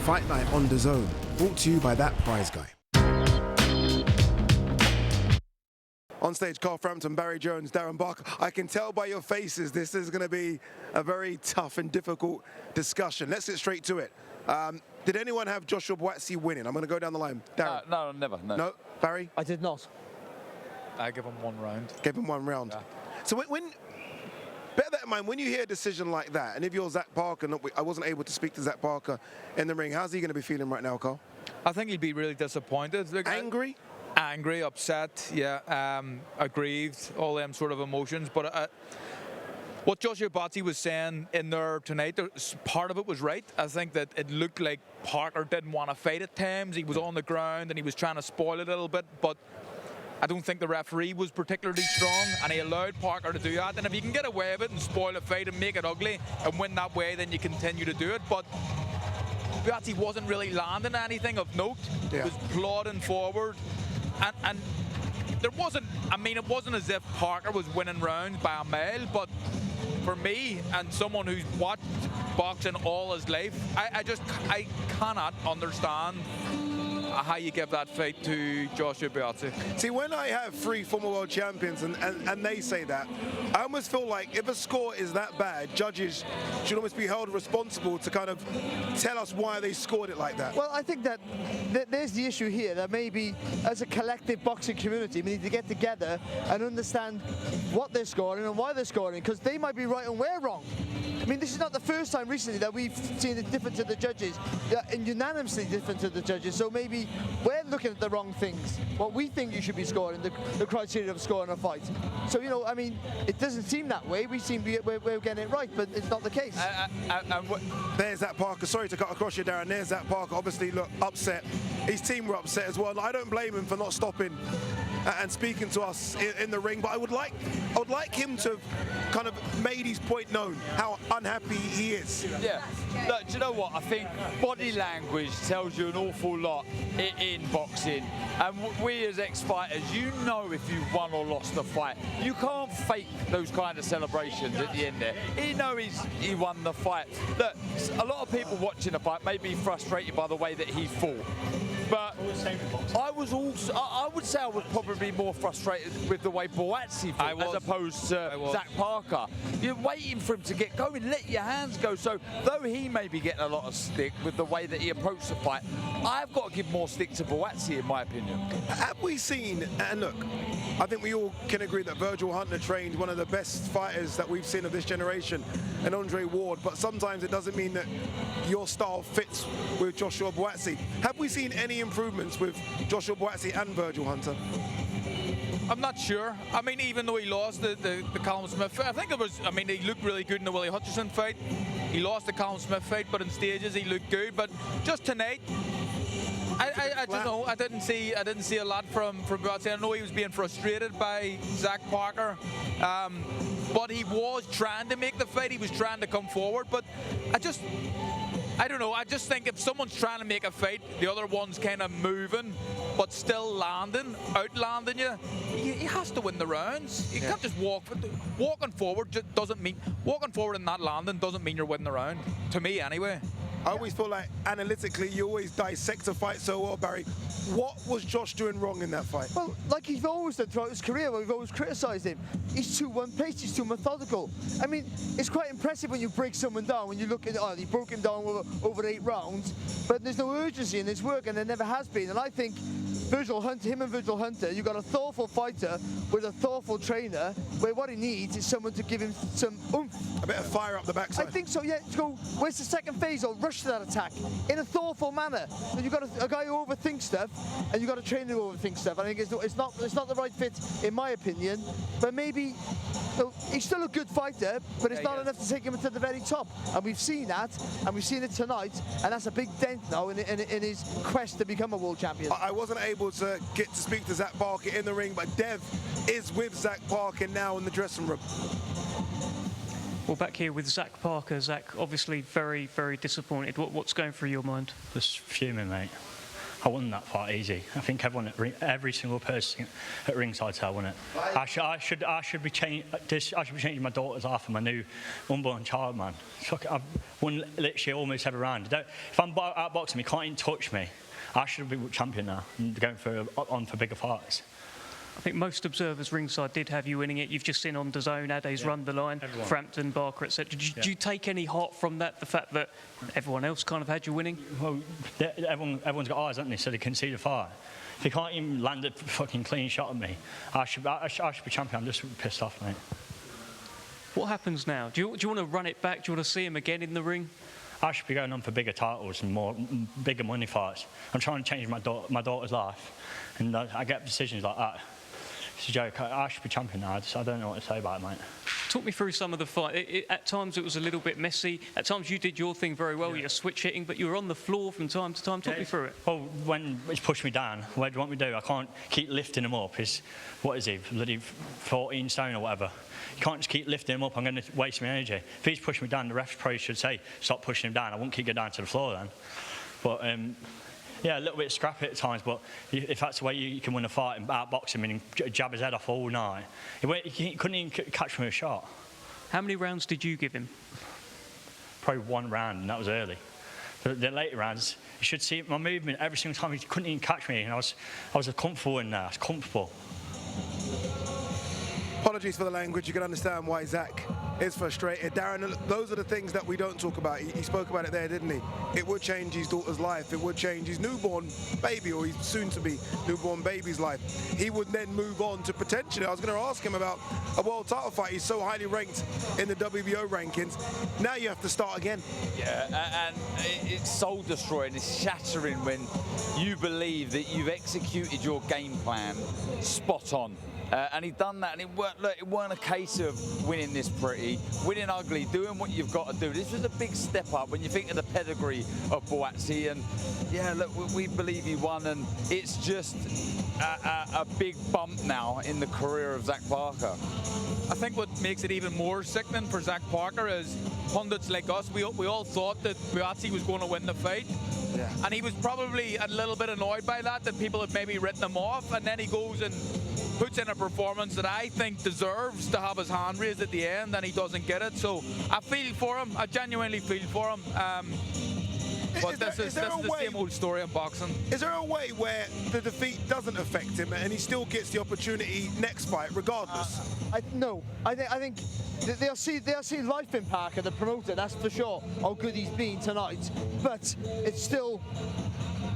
Fight Night on DAZN, brought to you by that prize guy. On stage, Carl Frampton, Barry Jones, Darren Barker. I can tell by your faces this is going to be a very tough and difficult discussion. Let's get straight to it. Did anyone have Joshua Buatsi winning? I'm going to go down the line. Darren? No, never. No. Barry? I did not. I give him 1 round. Gave him 1 round. Yeah. So bear that in mind, when you hear a decision like that, and if you're Zach Parker, I wasn't able to speak to Zach Parker in the ring, how's he going to be feeling right now, Carl? I think he'd be really disappointed. Look, Angry, upset, yeah, aggrieved, all them sort of emotions. But what Joshua Buatsi was saying in there tonight, part of it was right. I think that it looked like Parker didn't want to fight at times. He was on the ground and he was trying to spoil it a little bit, but I don't think the referee was particularly strong, and he allowed Parker to do that. And if you can get away with it and spoil a fight and make it ugly and win that way, then you continue to do it. But Buatsi wasn't really landing anything of note. Yeah. He was plodding forward. And there wasn't, I mean, it wasn't as if Parker was winning rounds by a mile, but for me and someone who's watched boxing all his life, I cannot understand how you give that fight to Joshua Buatsi. See, when I have 3 former world champions and they say that, I almost feel like if a score is that bad, judges should almost be held responsible to kind of tell us why they scored it like that. Well, I think that there's the issue here, that maybe as a collective boxing community, we need to get together and understand what they're scoring and why they're scoring, because they might be right and we're wrong. I mean, this is not the first time recently that we've seen it different to the judges, and unanimously different to the judges. So maybe we're looking at the wrong things. What we think you should be scoring, the criteria of scoring a fight. So, you know, I mean, it doesn't seem that way. We seem we're getting it right, but it's not the case. There's that Parker. Sorry to cut across you, Darren. There's that Parker. Obviously, look, upset. His team were upset as well. I don't blame him for not stopping and speaking to us in the ring, but I would like him to have kind of made his point known, how unhappy he is. Yeah. Look, do you know what? I think body language tells you an awful lot in boxing. And we as ex-fighters, you know if you've won or lost a fight. You can't fake those kind of celebrations at the end there. He knows he won the fight. Look, a lot of people watching the fight may be frustrated by the way that he fought. But I would say I was probably more frustrated with the way Buatsi fought as opposed to Zach Parker. You're waiting for him to get going, let your hands go. So though he may be getting a lot of stick with the way that he approached the fight, I've got to give more stick to Buatsi in my opinion. Have we seen, and look, I think we all can agree that Virgil Hunter trained one of the best fighters that we've seen of this generation, and Andre Ward, but sometimes it doesn't mean that your style fits with Joshua Buatsi. Have we seen any improvements with Joshua Buatsi and Virgil Hunter? I'm not sure. I mean, even though he lost the Callum Smith fight, I think it was, I mean, he looked really good in the Willie Hutchison fight. He lost the Callum Smith fight, but in stages he looked good. But just tonight, I don't know. I didn't see a lot from Buatsi. I know he was being frustrated by Zach Parker, but he was trying to make the fight. He was trying to come forward. But I don't know. I just think if someone's trying to make a fight, the other one's kind of moving, but still outlanding you, he has to win the rounds. You can't just walking forward doesn't mean walking forward and not landing doesn't mean you're winning the round. To me, anyway. I always feel like analytically you always dissect a fight so well, Barry. What was Josh doing wrong in that fight? Well, like he's always done throughout his career, we've always criticised him. He's too one-paced, he's too methodical. I mean, it's quite impressive when you break someone down, when you look at, he broke him down over 8 rounds, but there's no urgency in his work, and there never has been. And I think him and Virgil Hunter, you've got a thoughtful fighter with a thoughtful trainer, where what he needs is someone to give him some oomph. A bit of fire up the backside. I think so, yeah. To go, where's the second phase, or rush to that attack in a thoughtful manner. And you've got a guy who overthinks stuff, and you've got a trainer who overthinks stuff. I think it's not the right fit, in my opinion. But maybe he's still a good fighter, but it's not enough to take him to the very top. And we've seen that, and we've seen it tonight, and that's a big dent now in his quest to become a world champion. I wasn't able to get to speak to Zach Parker in the ring, but Dev is with Zach Parker now in the dressing room. Well, back here with Zach Parker. Zach, obviously very, very disappointed. What's going through your mind? Just fuming, mate. I won that fight easy. I think every single person at ringside said I won it. I should be changing my daughter's life and my new unborn child, man. I've won literally almost every round. If I'm outboxing, you can't even touch me. I should be champion now and going on for bigger fights. I think most observers ringside did have you winning it. You've just seen on DAZN, Ade's run the line, everyone. Frampton, Barker, etc. Did you take any heart from that, the fact that everyone else kind of had you winning? Well, everyone's got eyes, haven't they, so they can see the fight. If he can't even land a fucking clean shot at me, I should be champion. I'm just pissed off, mate. What happens now? Do you want to run it back? Do you want to see him again in the ring? I should be going on for bigger titles and bigger money fights. I'm trying to change my daughter's life, and I get decisions like that. It's a joke. I should be champion now. I don't know what to say about it, mate. Talk me through some of the fight. At times it was a little bit messy. At times you did your thing very well. You're switch hitting, but you were on the floor from time to time. Talk me through it. Well, when it's pushed me down, what do you want me to do? I can't keep lifting him up. What is he? Bloody 14 stone or whatever. You can't just keep lifting him up. I'm going to waste my energy. If he's pushing me down, the refs probably should say, stop pushing him down. I won't keep going down to the floor then. But yeah, a little bit scrappy at times, but if that's the way you can win a fight and outbox him and jab his head off all night, he couldn't even catch me with a shot. How many rounds did you give him? Probably one round, and that was early. The later rounds, you should see my movement every single time. He couldn't even catch me, and I was comfortable in there. I was comfortable. Apologies for the language. You can understand why Zach is frustrated. Darren, those are the things that we don't talk about. He spoke about it there, didn't he? It would change his daughter's life. It would change his newborn baby, or his soon-to-be newborn baby's life. He would then move on to potentially, I was going to ask him about a world title fight. He's so highly ranked in the WBO rankings. Now you have to start again. Yeah, and it's soul-destroying. It's shattering when you believe that you've executed your game plan spot on. And he'd done that, and it weren't a case of winning this pretty, winning ugly, doing what you've got to do. This was a big step up when you think of the pedigree of Buatsi, and yeah, look, we believe he won, and it's just a big bump now in the career of Zach Parker. I think what makes it even more sickening for Zach Parker is pundits like us, we all thought that Buatsi was going to win the fight. Yeah. And he was probably a little bit annoyed by that people had maybe written him off, and then he goes and puts in a performance that I think deserves to have his hand raised at the end, and he doesn't get it. So I feel for him. I genuinely feel for him. But this is the same old story in boxing. Is there a way where the defeat doesn't affect him and he still gets the opportunity next fight regardless? No, I think they'll see life in Parker, the promoter, that's for sure, how good he's been tonight. But it still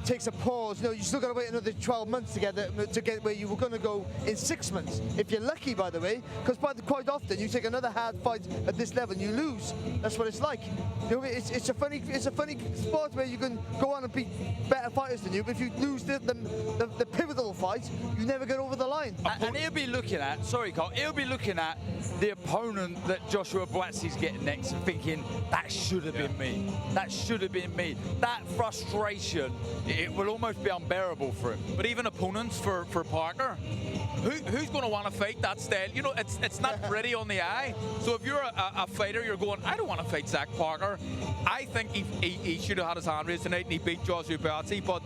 takes a pause. You still got to wait another 12 months to get where you were going to go in 6 months, if you're lucky, by the way, because quite often you take another hard fight at this level and you lose. That's what it's like. It's a funny sport where you can go on and beat better fighters than you, but if you lose the pivotal fight, you never get over the line. And he'll be looking at, sorry Carl, he'll be looking at the opponent that Joshua Buatsi's getting next and thinking, that should have been me. That should have been me. That frustration, it will almost be unbearable for him. But even opponents for Parker, who's going to want to fight that style? It's not pretty on the eye. So if you're a fighter, you're going, I don't want to fight Zach Parker. I think he should have had his hand raised tonight and he beat Joshua Buatsi, but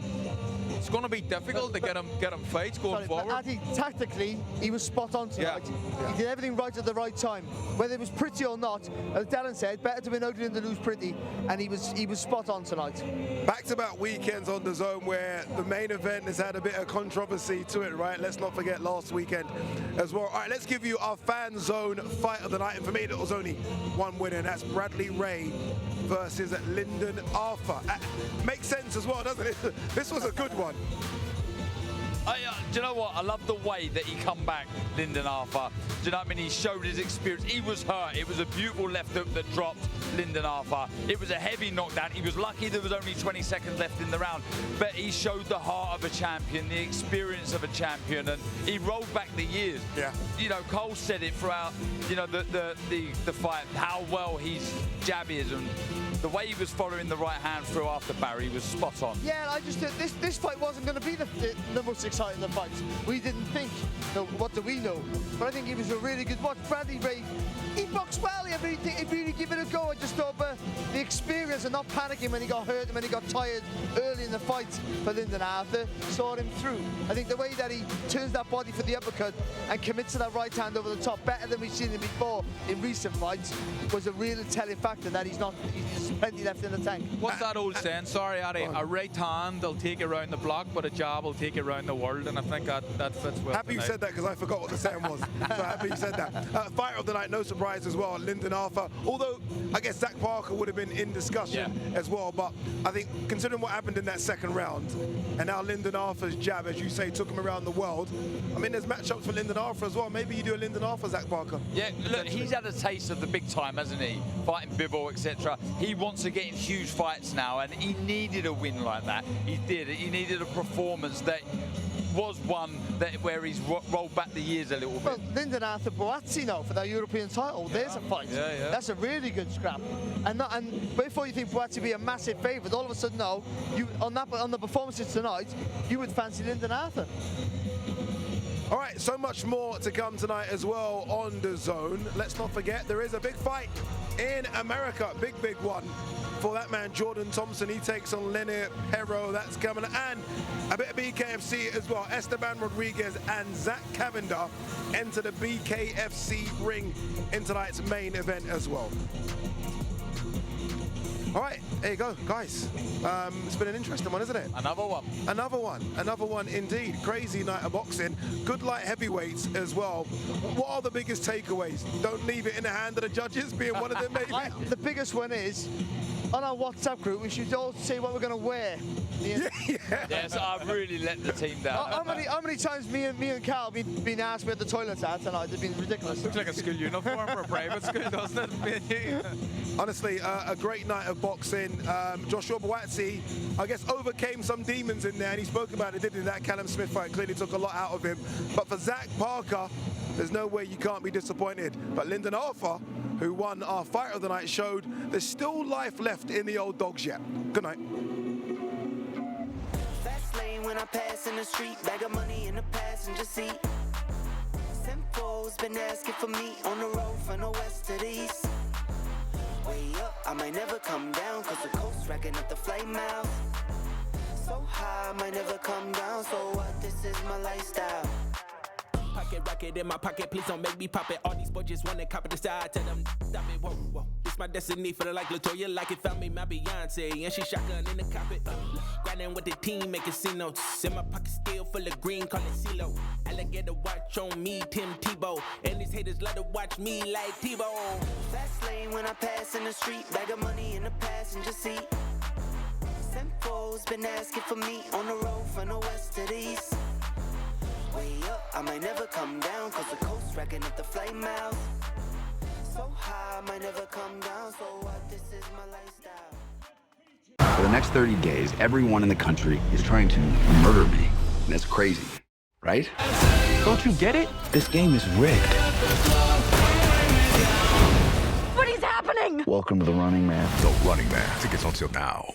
it's going to be difficult to get him fights going forward. But tactically, he was spot on tonight. Yeah. He did everything right at the right time. Whether it was pretty or not, as Darren said, better to win ugly than to lose pretty, and he was spot on tonight. Back-to-back weekends on DAZN where the main event has had a bit of controversy to it, right? Let's not forget last weekend as well. All right, let's give you our fan zone fight of the night. And for me, it was only one winner, and that's Bradley Ray versus Lyndon Arthur. Makes sense as well, doesn't it? This was a good one. Do you know what? I love the way that he come back, Lyndon Arthur. Do you know what I mean? He showed his experience. He was hurt. It was a beautiful left hook that dropped Lyndon Arthur. It was a heavy knockdown. He was lucky there was only 20 seconds left in the round. But he showed the heart of a champion, the experience of a champion, and he rolled back the years. Yeah. Cole said it throughout, the fight, how well his jab is, and the way he was following the right hand through after Barry was spot on. Yeah, I just this fight wasn't going to be the number 6 exciting the fights. We didn't think, what do we know? But I think it was a really good watch. Bradley Ray, he boxed well. He really give it a go. I just thought the experience and not panicking when he got hurt and when he got tired early in the fight for Lyndon Arthur saw him through. I think the way that he turns that body for the uppercut and commits to that right hand over the top better than we've seen him before in recent fights was a real telling factor that he's plenty left in the tank. What's that old saying? Sorry, Addy. A right hand will take you around the block, but a jab will take you around the world, and I think that fits well. Happy you said that because I forgot what the saying was. So happy you said that. Fighter of the night, no surprise as well, Lyndon Arthur. Although I guess Zach Parker would have been in discussion as well, but I think considering what happened in that second round, and now Lyndon Arthur's jab, as you say, took him around the world. I mean, there's matchups for Lyndon Arthur as well. Maybe you do a Lyndon Arthur, Zach Parker. Yeah, look, he's had a taste of the big time, hasn't he? Fighting Bivol, etc. He wants to get in huge fights now, and he needed a win like that. He did. He needed a performance that was one where he's rolled back the years a little bit. Well, Lyndon Arthur Buatsi now for that European title. There's a fight. Yeah. That's a really good scrap. And before you think Buatsi be a massive favourite, all of a sudden now, on the performances tonight, you would fancy Lyndon Arthur. All right, so much more to come tonight as well on DAZN. Let's not forget there is a big fight in America, big one for that man Jordan Thompson. He takes on Lenny Perro. That's coming, and a bit of BKFC as well. Esteban Rodriguez and Zach Cavender enter the BKFC ring in tonight's main event as well. All right, there you go, guys. It's been an interesting one, isn't it? Another one. Another one indeed. Crazy night of boxing. Good light heavyweights as well. What are the biggest takeaways? Don't leave it in the hand of the judges, being one of them maybe. The biggest one is, on our WhatsApp group, we should all say what we're going to wear. Yes, I've really let the team down. How many times me and Carl been asked where the toilets are tonight? It's been ridiculous. Looks like a school uniform for a private school, doesn't it? Honestly, a great night of boxing. Joshua Buatsi, I guess, overcame some demons in there, and he spoke about it, didn't he? That Callum Smith fight clearly took a lot out of him. But for Zach Parker, there's no way you can't be disappointed. But Lyndon Arthur, who won our fight of the night, showed there's still life left in the old dogs yet. Good night. Fast lane when I pass in the street, bag of money in the passenger seat. Simcoe's been asking for me on the road from the west to the east. Way up, I might never come down, cause the coast racking up the flame out. So high, I might never come down, so what, this is my lifestyle. Pocket rocket in my pocket, please don't make me pop it. All these boys just wanna copy the style, tell them stop it, whoa. It's my destiny, feeling like Latoya, like it found me my Beyonce, and she shotgun in the cockpit. Grinding with the team, making C notes. In my pocket still full of green, call it CeeLo. Alligator watch on me, Tim Tebow, and these haters love to watch me like Tebow. Fast lane when I pass in the street, bag of money in the passenger seat. Simcoe's been asking for me on the road from the west to the east. Way up, I might never come down, cause the coast racking up the flame out. So high, I might never come down, so what, this is my lifestyle. For the next 30 days, everyone in the country is trying to murder me. And that's crazy, right? Don't you get it? This game is rigged. What is happening? Welcome to The Running Man. The Running Man. Tickets on sale now.